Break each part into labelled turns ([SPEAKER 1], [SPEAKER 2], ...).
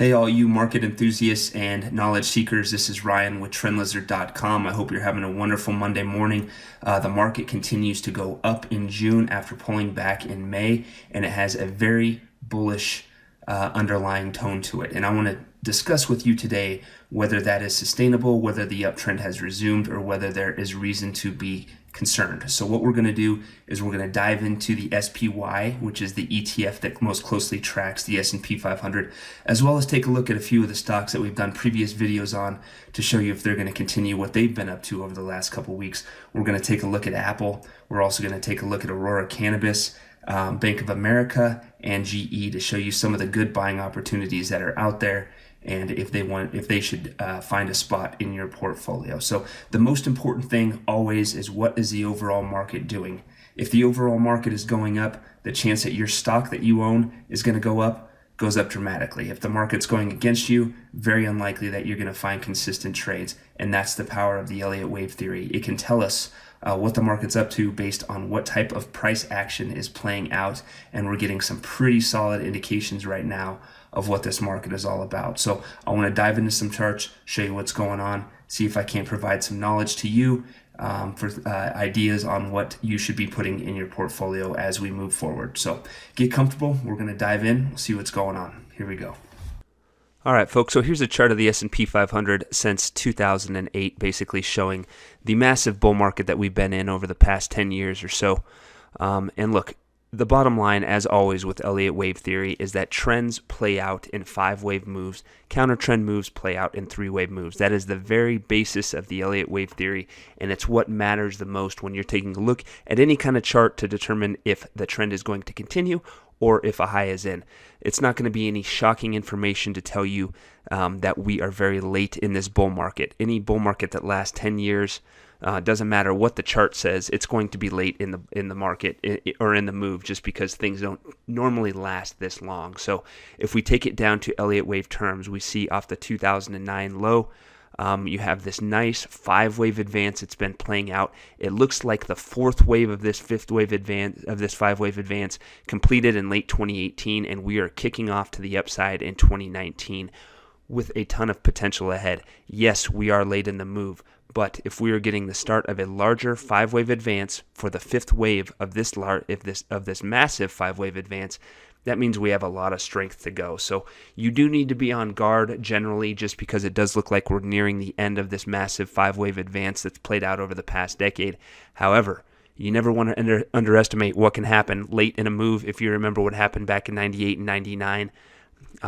[SPEAKER 1] Hey, all you market enthusiasts and knowledge seekers, this is Ryan with TrendLizard.com. I hope you're having a wonderful Monday morning. The market continues to go up in June after pulling back in May, and it has a very bullish underlying tone to it. And I want to discuss with you today whether that is sustainable, whether the uptrend has resumed, or whether there is reason to be concerned. So what we're going to do is we're going to dive into the SPY, which is the ETF that most closely tracks the S&P 500, as well as take a look at a few of the stocks that we've done previous videos on to show you if they're going to continue what they've been up to over the last couple weeks. We're going to take a look at Apple. We're also going to take a look at Aurora Cannabis, Bank of America, and GE to show you some of the good buying opportunities that are out there, and if they should find a spot in your portfolio. So the most important thing always is, what is the overall market doing? If the overall market is going up, the chance that your stock that you own is going to go up goes up dramatically. If the market's going against you, very unlikely that you're going to find consistent trades. And that's the power of the Elliott Wave theory. It can tell us what the market's up to based on what type of price action is playing out. And we're getting some pretty solid indications right now of what this market is all about. So I want to dive into some charts, show you what's going on, see if I can't provide some knowledge to you for ideas on what you should be putting in your portfolio as we move forward. So get comfortable. We're going to dive in, see what's going on. Here we go.
[SPEAKER 2] All right, folks, so here's a chart of the S&P 500 since 2008, basically showing the massive bull market that we've been in over the past 10 years or so. And look, the bottom line, as always with Elliott Wave theory, is that trends play out in 5-wave moves, counter-trend moves play out in 3-wave moves. That is the very basis of the Elliott Wave theory, and it's what matters the most when you're taking a look at any kind of chart to determine if the trend is going to continue or if a high is in. It's not going to be any shocking information to tell you that we are very late in this bull market. Any bull market that lasts 10 years, doesn't matter what the chart says, it's going to be late in the market or in the move, just because things don't normally last this long. So if we take it down to Elliott Wave terms, we see off the 2009 low, you have this nice 5-wave advance. It's been playing out. It looks like the 4th wave of this 5-wave advance completed in late 2018, and we are kicking off to the upside in 2019 with a ton of potential ahead. Yes, we are late in the move, but if we are getting the start of a larger 5-wave advance for the 5th wave of this massive 5-wave advance, that means we have a lot of strength to go. So you do need to be on guard generally, just because it does look like we're nearing the end of this massive 5-wave advance that's played out over the past decade. However, you never want to underestimate what can happen late in a move. If you remember what happened back in 98 and 99,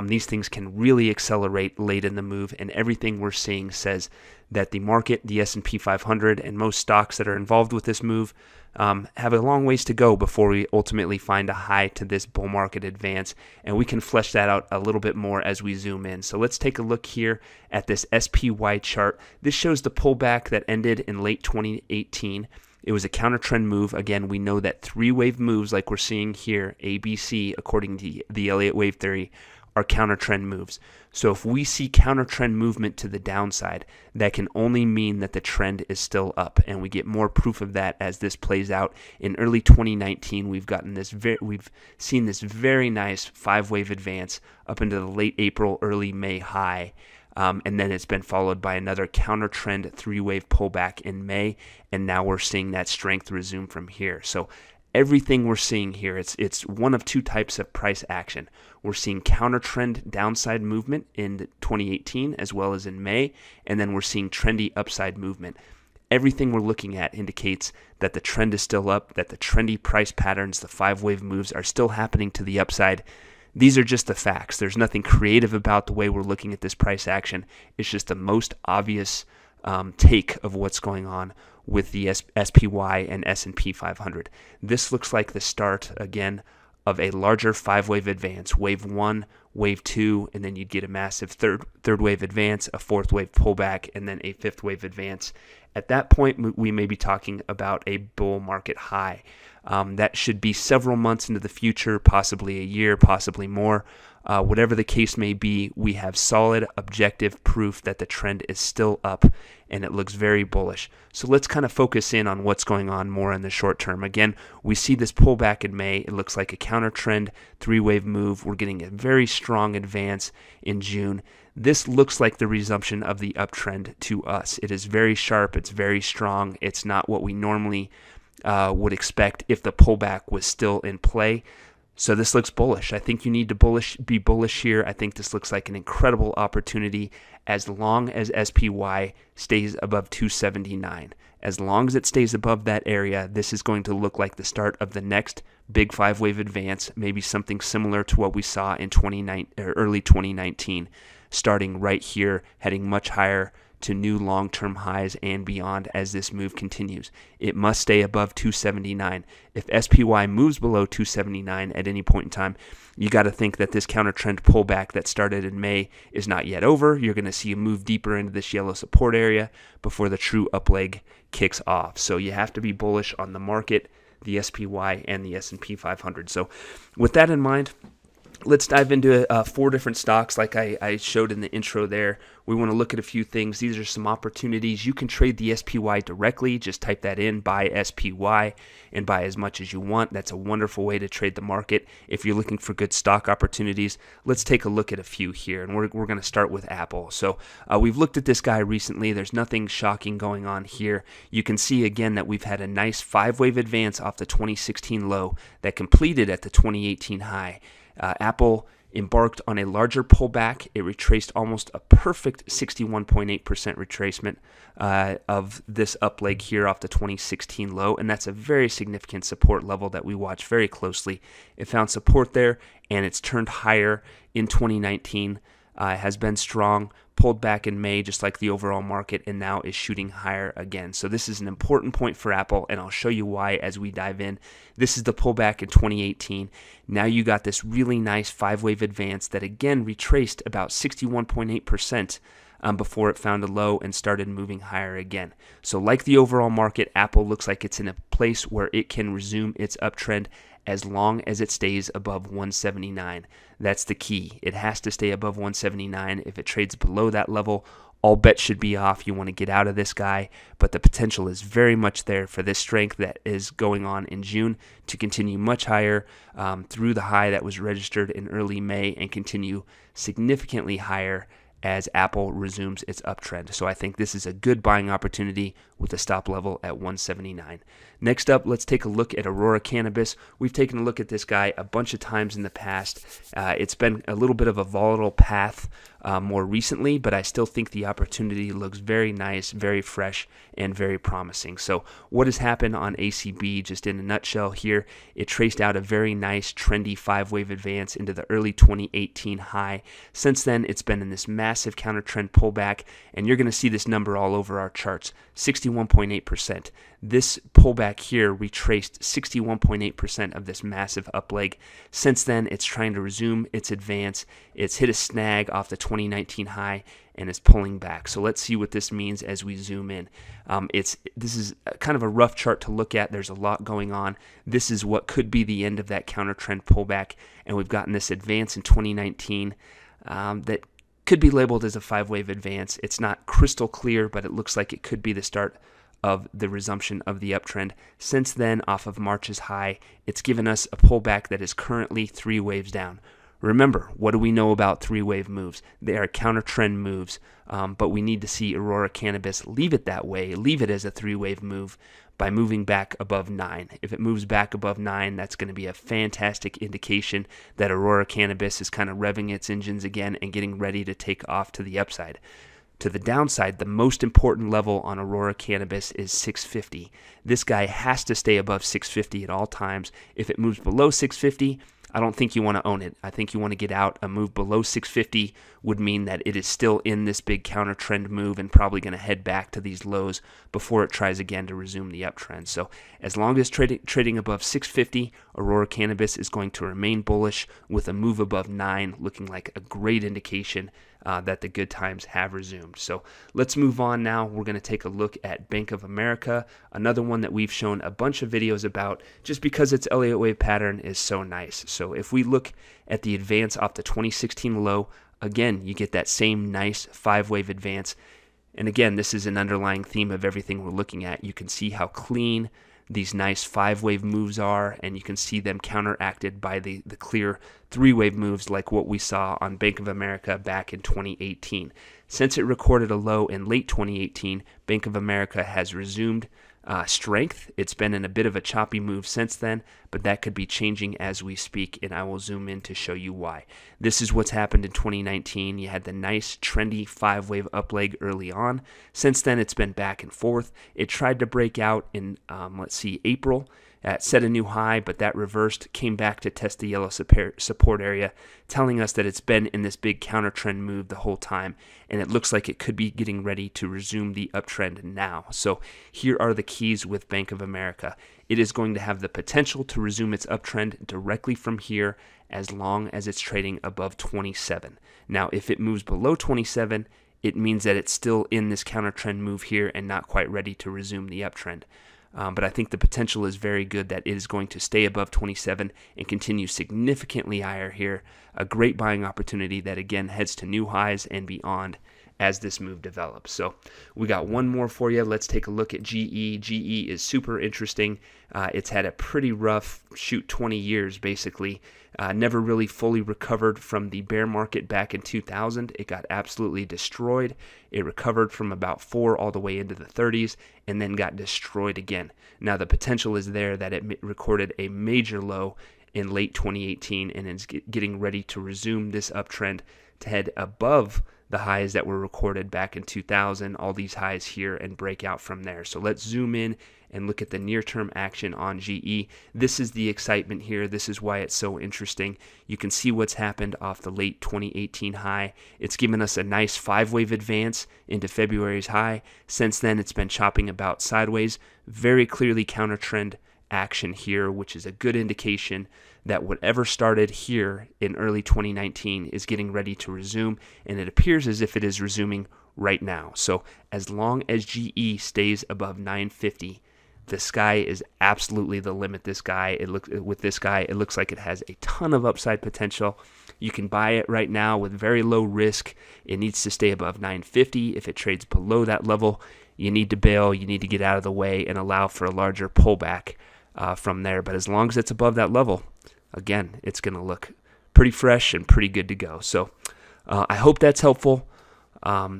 [SPEAKER 2] these things can really accelerate late in the move, and everything we're seeing says that the market, the S&P 500, and most stocks that are involved with this move have a long ways to go before we ultimately find a high to this bull market advance, and we can flesh that out a little bit more as we zoom in. So let's take a look here at this SPY chart. This shows the pullback that ended in late 2018. It was a counter-trend move. Again, we know that 3-wave moves like we're seeing here, ABC, according to the Elliott Wave theory, are counter-trend moves. So if we see counter-trend movement to the downside, that can only mean that the trend is still up, and we get more proof of that as this plays out. In early 2019, we've seen this very nice 5-wave advance up into the late April, early May high. And then it's been followed by another counter-trend 3-wave pullback in May, and now we're seeing that strength resume from here. So everything we're seeing here, it's one of two types of price action. We're seeing counter-trend downside movement in 2018 as well as in May, and then we're seeing trendy upside movement. Everything we're looking at indicates that the trend is still up, that the trendy price patterns, the 5-wave moves, are still happening to the upside. These are just the facts. There's nothing creative about the way we're looking at this price action. It's just the most obvious take of what's going on with the SPY and S&P 500. This looks like the start, again, of a larger 5-wave advance. Wave 1, wave 2, and then you'd get a massive third wave advance, a 4th wave pullback, and then a 5th wave advance. At that point, we may be talking about a bull market high. That should be several months into the future, possibly a year, possibly more. Whatever the case may be, we have solid objective proof that the trend is still up and it looks very bullish. So let's kind of focus in on what's going on more in the short term. Again, we see this pullback in May. It looks like a counter trend, three-wave move. We're getting a very strong advance in June. This looks like the resumption of the uptrend to us. It is very sharp. It's very strong. It's not what we normally would expect if the pullback was still in play. So this looks bullish. I think you need to be bullish here. I think this looks like an incredible opportunity as long as SPY stays above 279. As long as it stays above that area, this is going to look like the start of the next big five-wave advance, maybe something similar to what we saw in early 2019, starting right here, heading much higher to new long-term highs and beyond as this move continues. It must stay above 279. If SPY moves below 279 at any point in time, you got to think that this counter trend pullback that started in May is not yet over. You're going to see a move deeper into this yellow support area before the true up leg kicks off. So you have to be bullish on the market, the SPY, and the S&P 500. So with that in mind, let's dive into 4 different stocks like I showed in the intro there. We want to look at a few things. These are some opportunities. You can trade the SPY directly. Just type that in, buy SPY, and buy as much as you want. That's a wonderful way to trade the market if you're looking for good stock opportunities. Let's take a look at a few here, and we're going to start with Apple. So we've looked at this guy recently. There's nothing shocking going on here. You can see again that we've had a nice 5-wave advance off the 2016 low that completed at the 2018 high. Apple embarked on a larger pullback. It retraced almost a perfect 61.8% retracement of this up leg here off the 2016 low, and that's a very significant support level that we watch very closely. It found support there, and it's turned higher in 2019. Has been strong, pulled back in May just like the overall market, and now is shooting higher again. So this is an important point for Apple, and I'll show you why as we dive in. This is the pullback in 2018. Now you got this really nice 5-wave advance that again retraced about 61.8% before it found a low and started moving higher again. So like the overall market, Apple looks like it's in a place where it can resume its uptrend as long as it stays above 179. That's the key. It has to stay above 179. If it trades below that level, all bets should be off. You want to get out of this guy, but the potential is very much there for this strength that is going on in June to continue much higher through the high that was registered in early May and continue significantly higher as Apple resumes its uptrend. So I think this is a good buying opportunity with a stop level at 179. Next up, let's take a look at Aurora Cannabis. We've taken a look at this guy a bunch of times in the past. It's been a little bit of a volatile path more recently, but I still think the opportunity looks very nice, very fresh, and very promising. So what has happened on ACB, just in a nutshell here, it traced out a very nice trendy 5-wave advance into the early 2018 high. Since then, it's been in this massive counter trend pullback, and you're going to see this number all over our charts, 61.8%. This pullback here retraced 61.8% of this massive up leg. Since then, it's trying to resume its advance. It's hit a snag off the 2019 high and is pulling back. So let's see what this means as we zoom in. This is kind of a rough chart to look at. There's a lot going on. This is what could be the end of that counter trend pullback, and we've gotten this advance in 2019 that could be labeled as a 5-wave advance. It's not crystal clear, but it looks like it could be the start of the resumption of the uptrend. Since then, off of March's high, it's given us a pullback that is currently 3 waves down. Remember, what do we know about 3-wave moves? They are counter trend moves, but we need to see Aurora Cannabis leave it that way, leave it as a 3-wave move by moving back above 9. If it moves back above 9, that's going to be a fantastic indication that Aurora Cannabis is kind of revving its engines again and getting ready to take off to the upside. To the downside, the most important level on Aurora Cannabis is 650. This guy has to stay above 650 at all times. If it moves below 650, I don't think you want to own it. I think you want to get out. A move below 650 would mean that it is still in this big counter trend move and probably going to head back to these lows before it tries again to resume the uptrend. So as long as trading above 650, Aurora Cannabis is going to remain bullish with a move above 9 looking like a great indication that the good times have resumed. So let's move on now. We're going to take a look at Bank of America, another one that we've shown a bunch of videos about just because its Elliott Wave pattern is so nice. So if we look at the advance off the 2016 low, again, you get that same nice 5-wave advance. And again, this is an underlying theme of everything we're looking at. You can see how clean these nice 5-wave moves are, and you can see them counteracted by the clear 3-wave moves like what we saw on Bank of America back in 2018. Since it recorded a low in late 2018, Bank of America has resumed strength. It's been in a bit of a choppy move since then, but that could be changing as we speak, and I will zoom in to show you why. This is what's happened in 2019. You had the nice trendy 5-wave up leg early on. Since then, it's been back and forth. It tried to break out in, April. Set a new high, but that reversed, came back to test the yellow support area, telling us that it's been in this big counter trend move the whole time, and it looks like it could be getting ready to resume the uptrend now. So here are the keys with Bank of America. It is going to have the potential to resume its uptrend directly from here as long as it's trading above 27. Now, if it moves below 27, it means that it's still in this counter trend move here and not quite ready to resume the uptrend. But I think the potential is very good that it is going to stay above 27 and continue significantly higher here. A great buying opportunity that, again, heads to new highs and beyond as this move develops. So we got one more for you. Let's take a look at GE. GE is super interesting. It's had a pretty rough 20 years, basically. Never really fully recovered from the bear market back in 2000. It got absolutely destroyed. It recovered from about 4 all the way into the 30s and then got destroyed again. Now the potential is there that it recorded a major low in late 2018 and is getting ready to resume this uptrend to head above the highs that were recorded back in 2000, all these highs here, and break out from there. So let's zoom in and look at the near-term action on GE. This is the excitement here. This is why it's so interesting. You can see what's happened off the late 2018 high. It's given us a nice 5-wave advance into February's high. Since then, it's been chopping about sideways. Very clearly counter-trend action here, which is a good indication that whatever started here in early 2019 is getting ready to resume, and it appears as if it is resuming right now. So as long as GE stays above 950, the sky is absolutely the limit. With this guy, it looks like it has a ton of upside potential. You can buy it right now with very low risk. It needs to stay above 950. If it trades below that level, you need to bail. You need to get out of the way and allow for a larger pullback from there. But as long as it's above that level, again, it's going to look pretty fresh and pretty good to go. So I hope that's helpful.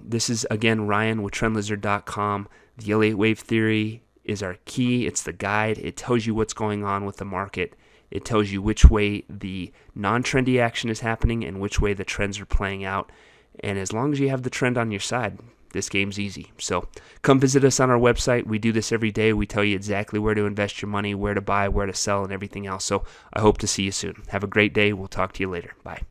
[SPEAKER 2] This is, again, Ryan with TrendLizard.com. The Elliott Wave theory is our key. It's the guide. It tells you what's going on with the market. It tells you which way the non-trendy action is happening and which way the trends are playing out. And as long as you have the trend on your side, this game's easy. So come visit us on our website. We do this every day. We tell you exactly where to invest your money, where to buy, where to sell, and everything else. So I hope to see you soon. Have a great day. We'll talk to you later. Bye.